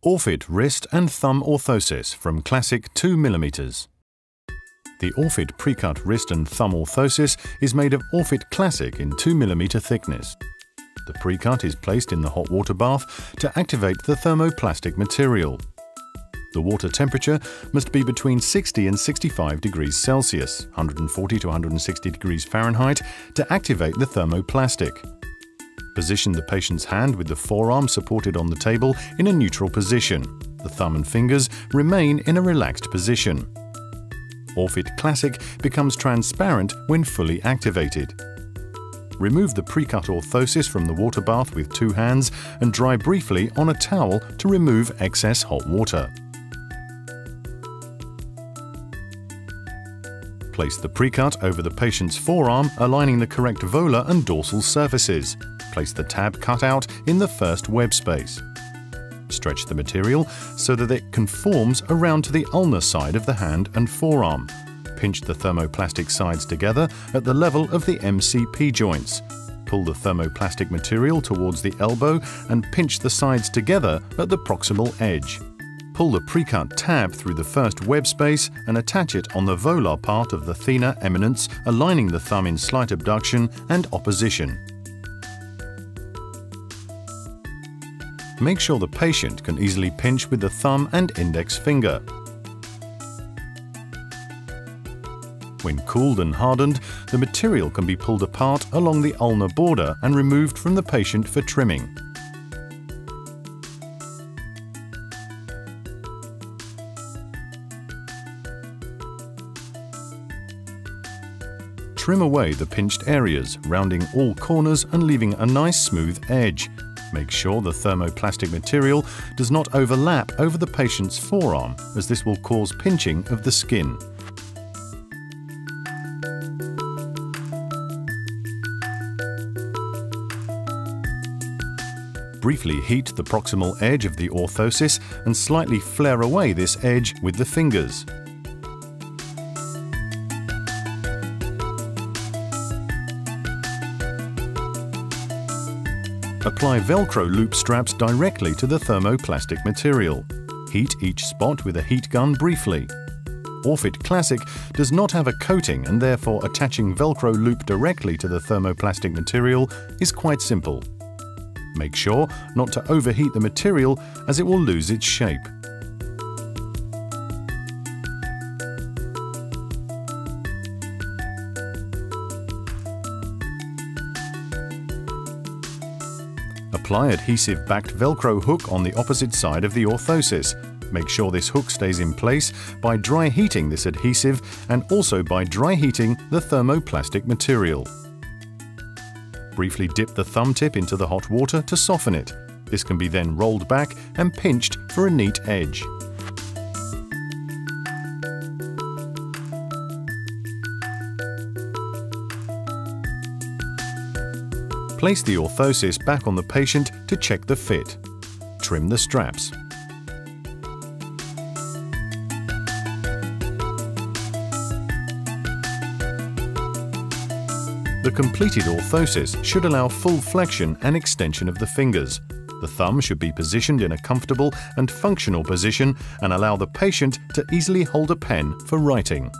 Orfit wrist and thumb orthosis from Classic 2 mm. The Orfit pre-cut wrist and thumb orthosis is made of Orfit Classic in 2 mm thickness. The pre-cut is placed in the hot water bath to activate the thermoplastic material. The water temperature must be between 60 and 65 degrees Celsius, 140 to 160 degrees Fahrenheit, to activate the thermoplastic. Position the patient's hand with the forearm supported on the table in a neutral position. The thumb and fingers remain in a relaxed position. Orfit Classic becomes transparent when fully activated. Remove the pre-cut orthosis from the water bath with 2 hands and dry briefly on a towel to remove excess hot water. Place the pre-cut over the patient's forearm, aligning the correct volar and dorsal surfaces. Place the tab cutout in the first web space. Stretch the material so that it conforms around to the ulnar side of the hand and forearm. Pinch the thermoplastic sides together at the level of the MCP joints. Pull the thermoplastic material towards the elbow and pinch the sides together at the proximal edge. Pull the pre-cut tab through the first web space and attach it on the volar part of the thenar eminence, aligning the thumb in slight abduction and opposition. Make sure the patient can easily pinch with the thumb and index finger. When cooled and hardened, the material can be pulled apart along the ulnar border and removed from the patient for trimming. Trim away the pinched areas, rounding all corners and leaving a nice smooth edge. Make sure the thermoplastic material does not overlap over the patient's forearm, as this will cause pinching of the skin. Briefly heat the proximal edge of the orthosis and slightly flare away this edge with the fingers. Apply Velcro loop straps directly to the thermoplastic material. Heat each spot with a heat gun briefly. Orfit Classic does not have a coating, and therefore attaching Velcro loop directly to the thermoplastic material is quite simple. Make sure not to overheat the material, as it will lose its shape. Apply adhesive-backed Velcro hook on the opposite side of the orthosis. Make sure this hook stays in place by dry heating this adhesive and also by dry heating the thermoplastic material. Briefly dip the thumb tip into the hot water to soften it. This can be then rolled back and pinched for a neat edge. Place the orthosis back on the patient to check the fit. Trim the straps. The completed orthosis should allow full flexion and extension of the fingers. The thumb should be positioned in a comfortable and functional position and allow the patient to easily hold a pen for writing.